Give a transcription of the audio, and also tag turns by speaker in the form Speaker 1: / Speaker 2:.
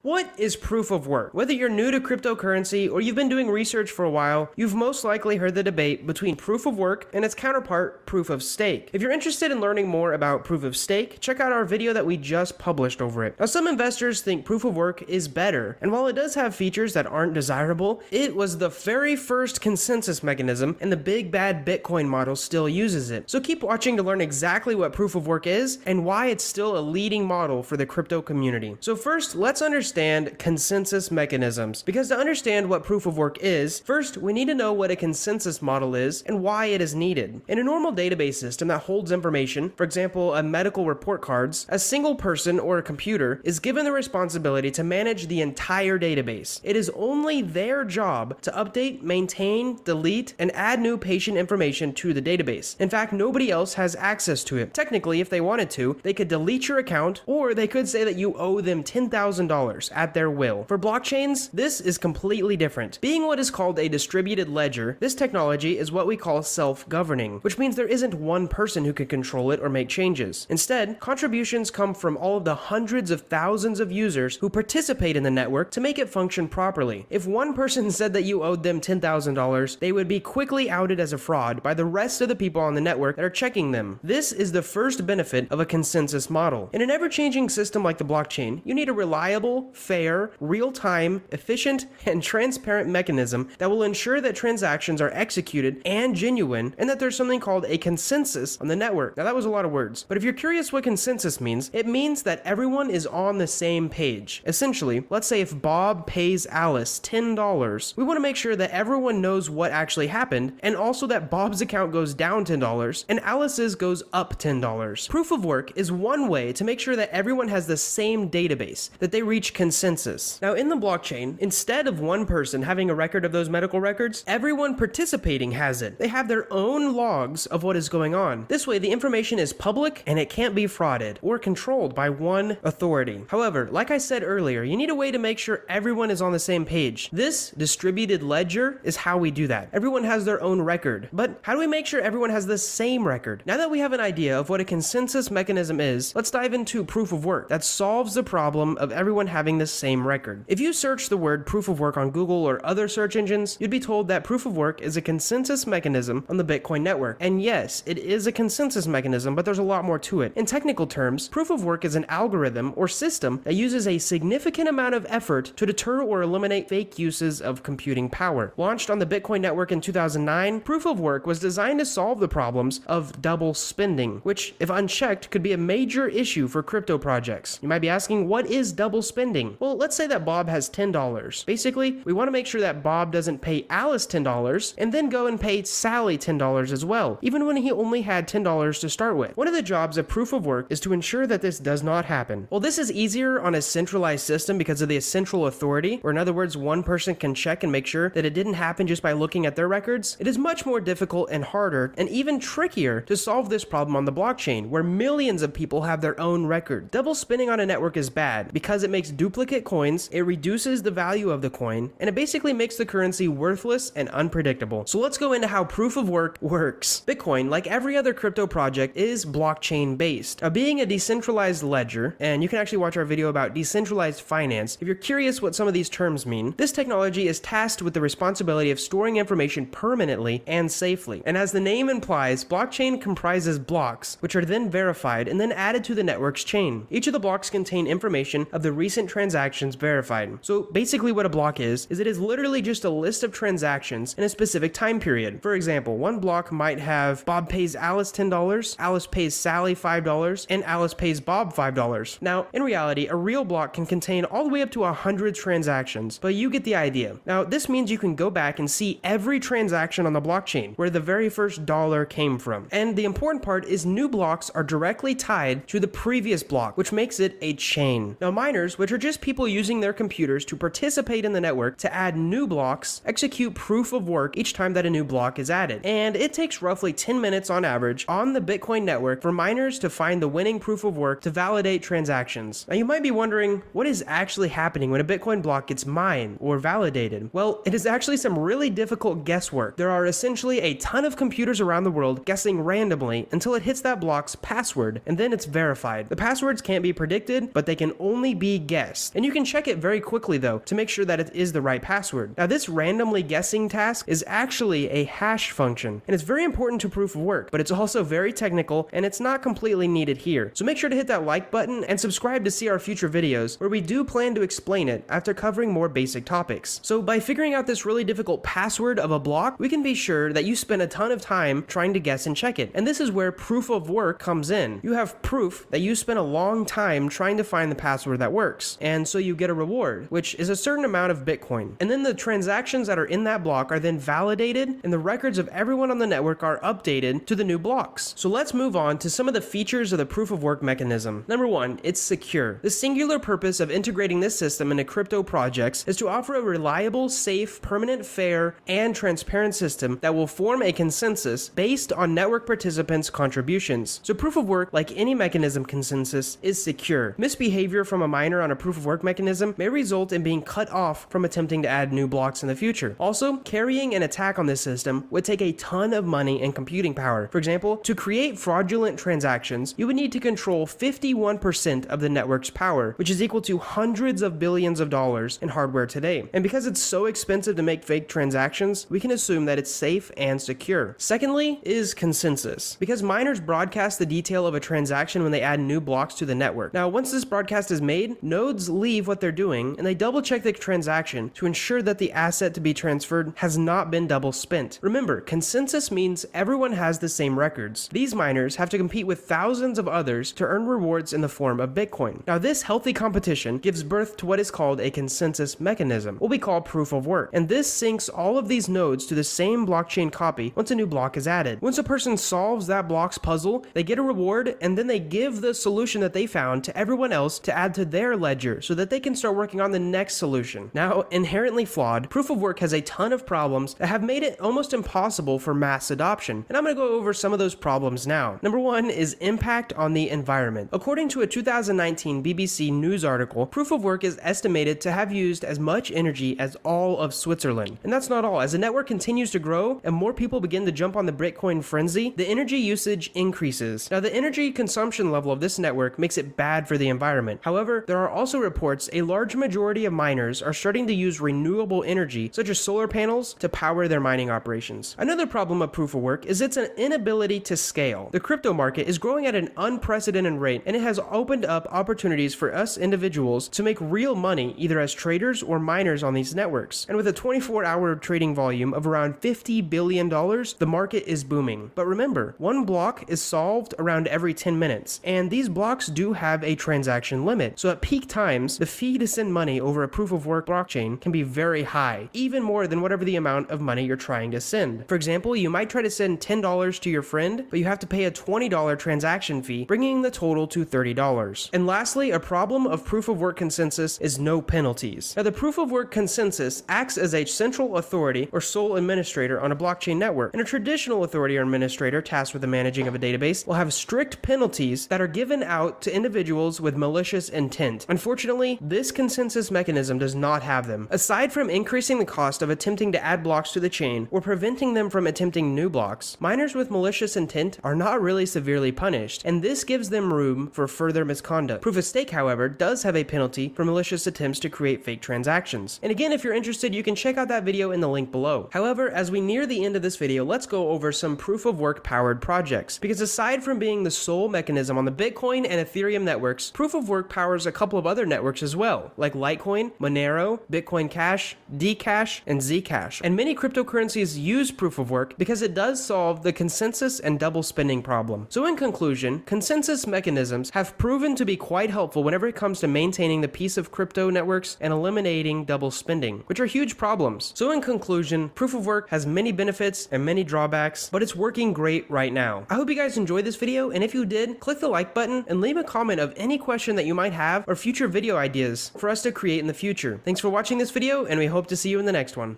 Speaker 1: What is proof of work? Whether you're new to cryptocurrency or you've been doing research for a while, you've most likely heard the debate between proof of work and its counterpart, proof of stake. If you're interested in learning more about proof of stake, check out our video that we just published over it. Now, some investors think proof of work is better, and while it does have features that aren't desirable, it was the very first consensus mechanism, and the big bad Bitcoin model still uses it. So keep watching to learn exactly what proof of work is and why it's still a leading model for the crypto community. So first, let's understand consensus mechanisms. Because to understand what proof of work is, first we need to know what a consensus model is and why it is needed. In a normal database system that holds information, for example a medical report cards, a single person or a computer is given the responsibility to manage the entire database. It is only their job to update, maintain, delete, and add new patient information to the database. In fact, nobody else has access to it. Technically, if they wanted to, they could delete your account, or they could say that you owe them $10,000 at their will. For blockchains, this is completely different. Being what is called a distributed ledger, this technology is what we call self-governing, which means there isn't one person who can control it or make changes. Instead, contributions come from all of the hundreds of thousands of users who participate in the network to make it function properly. If one person said that you owed them $10,000, they would be quickly outed as a fraud by the rest of the people on the network that are checking them. This is the first benefit of a consensus model. In an ever-changing system like the blockchain, you need a reliable, fair, real-time, efficient, and transparent mechanism that will ensure that transactions are executed and genuine, and that there's something called a consensus on the network. Now that was a lot of words, but if you're curious what consensus means, it means that everyone is on the same page. Essentially, let's say if Bob pays Alice $10, we want to make sure that everyone knows what actually happened, and also that Bob's account goes down $10 and Alice's goes up $10. Proof of work is one way to make sure that everyone has the same database, that they reach consensus. Now in the blockchain, instead of one person having a record of those medical records, everyone participating has it. They have their own logs of what is going on. This way the information is public and it can't be frauded or controlled by one authority. However, like I said earlier, you need a way to make sure everyone is on the same page. This distributed ledger is how we do that. Everyone has their own record. But how do we make sure everyone has the same record? Now that we have an idea of what a consensus mechanism is, let's dive into proof of work that solves the problem of everyone having the same record. If you search the word proof of work on Google or other search engines, you'd be told that proof of work is a consensus mechanism on the Bitcoin network. And yes, it is a consensus mechanism, but there's a lot more to it. In technical terms, proof of work is an algorithm or system that uses a significant amount of effort to deter or eliminate fake uses of computing power. Launched on the Bitcoin network in 2009, proof of work was designed to solve the problems of double spending, which, if unchecked, could be a major issue for crypto projects. You might be asking, what is double spending? Well, let's say that Bob has $10. Basically, we want to make sure that Bob doesn't pay Alice $10 and then go and pay Sally $10 as well, even when he only had $10 to start with. One of the jobs of proof of work is to ensure that this does not happen. Well, this is easier on a centralized system because of the central authority, or in other words, one person can check and make sure that it didn't happen just by looking at their records. It is much more difficult and harder and even trickier to solve this problem on the blockchain, where millions of people have their own record. Double spending on a network is bad because it makes duplicate coins, it reduces the value of the coin, and it basically makes the currency worthless and unpredictable. So let's go into how proof of work works. Bitcoin, like every other crypto project, is blockchain based. Now, being a decentralized ledger, and you can actually watch our video about decentralized finance if you're curious what some of these terms mean, this technology is tasked with the responsibility of storing information permanently and safely. And as the name implies, blockchain comprises blocks, which are then verified and then added to the network's chain. Each of the blocks contain information of the recent transactions verified. So basically what a block is it is literally just a list of transactions in a specific time period. For example, one block might have Bob pays Alice $10, Alice pays Sally $5, and Alice pays Bob $5. Now, in reality, a real block can contain all the way up to 100 transactions, but you get the idea. Now, this means you can go back and see every transaction on the blockchain where the very first dollar came from. And the important part is new blocks are directly tied to the previous block, which makes it a chain. Now, miners, which are just people using their computers to participate in the network to add new blocks, execute proof of work each time that a new block is added. And it takes roughly 10 minutes on average on the Bitcoin network for miners to find the winning proof of work to validate transactions. Now, you might be wondering, what is actually happening when a Bitcoin block gets mined or validated? Well, it is actually some really difficult guesswork. There are essentially a ton of computers around the world guessing randomly until it hits that block's password, and then it's verified. The passwords can't be predicted, but they can only be guessed. guessed. And you can check it very quickly though to make sure that it is the right password. Now this randomly guessing task is actually a hash function, and it's very important to proof of work, but it's also very technical and it's not completely needed here. So make sure to hit that like button and subscribe to see our future videos where we do plan to explain it after covering more basic topics. So by figuring out this really difficult password of a block, we can be sure that you spend a ton of time trying to guess and check it. And this is where proof of work comes in. You have proof that you spent a long time trying to find the password that works, and so you get a reward, which is a certain amount of Bitcoin. And then the transactions that are in that block are then validated, and the records of everyone on the network are updated to the new blocks. So let's move on to some of the features of the proof of work mechanism. Number one, it's secure. The singular purpose of integrating this system into crypto projects is to offer a reliable, safe, permanent, fair, and transparent system that will form a consensus based on network participants' contributions. So proof of work, like any mechanism consensus, is secure. Misbehavior from a miner on a proof of work mechanism may result in being cut off from attempting to add new blocks in the future. Also, carrying an attack on this system would take a ton of money and computing power. For example, to create fraudulent transactions, you would need to control 51% of the network's power, which is equal to hundreds of billions of dollars in hardware today. And because it's so expensive to make fake transactions, we can assume that it's safe and secure. Secondly is consensus, because miners broadcast the detail of a transaction when they add new blocks to the network. Now, once this broadcast is made, nodes leave what they're doing and they double check the transaction to ensure that the asset to be transferred has not been double spent. Remember, consensus means everyone has the same records. These miners have to compete with thousands of others to earn rewards in the form of Bitcoin. Now, this healthy competition gives birth to what is called a consensus mechanism, what we call proof of work. And this syncs all of these nodes to the same blockchain copy once a new block is added. Once a person solves that block's puzzle, they get a reward, and then they give the solution that they found to everyone else to add to their ledger so that they can start working on the next solution. Now, inherently flawed, proof of work has a ton of problems that have made it almost impossible for mass adoption. And I'm going to go over some of those problems now. Number one is impact on the environment. According to a 2019 BBC News article, proof of work is estimated to have used as much energy as all of Switzerland. And that's not all. As the network continues to grow and more people begin to jump on the Bitcoin frenzy, the energy usage increases. Now, the energy consumption level of this network makes it bad for the environment. However, there are also reports a large majority of miners are starting to use renewable energy, such as solar panels, to power their mining operations. Another problem of proof of work is its inability to scale. The crypto market is growing at an unprecedented rate, and it has opened up opportunities for us individuals to make real money either as traders or miners on these networks. And with a 24-hour trading volume of around $50 billion, the market is booming. But remember, one block is solved around every 10 minutes, and these blocks do have a transaction limit. So at peak times, the fee to send money over a proof of work blockchain can be very high, even more than whatever the amount of money you're trying to send. For example, you might try to send $10 to your friend, but you have to pay a $20 transaction fee, bringing the total to $30. And lastly, a problem of proof of work consensus is no penalties. Now, the proof of work consensus acts as a central authority or sole administrator on a blockchain network, and a traditional authority or administrator tasked with the managing of a database will have strict penalties that are given out to individuals with malicious intent. Unfortunately, this consensus mechanism does not have them. Aside from increasing the cost of attempting to add blocks to the chain or preventing them from attempting new blocks, miners with malicious intent are not really severely punished, and this gives them room for further misconduct. Proof of stake, however, does have a penalty for malicious attempts to create fake transactions. And again, if you're interested, you can check out that video in the link below. However, as we near the end of this video, let's go over some proof of work powered projects, because aside from being the sole mechanism on the Bitcoin and Ethereum networks, proof of work powers a couple of other networks as well, like Litecoin, Monero, Bitcoin Cash, Dcash, and Zcash. And many cryptocurrencies use proof of work because it does solve the consensus and double spending problem. So in conclusion, consensus mechanisms have proven to be quite helpful whenever it comes to maintaining the peace of crypto networks and eliminating double spending, which are huge problems. So in conclusion, proof of work has many benefits and many drawbacks, but it's working great right now. I hope you guys enjoyed this video, and if you did, click the like button and leave a comment of any question that you might have or future video ideas for us to create in the future. Thanks for watching this video, and we hope to see you in the next one.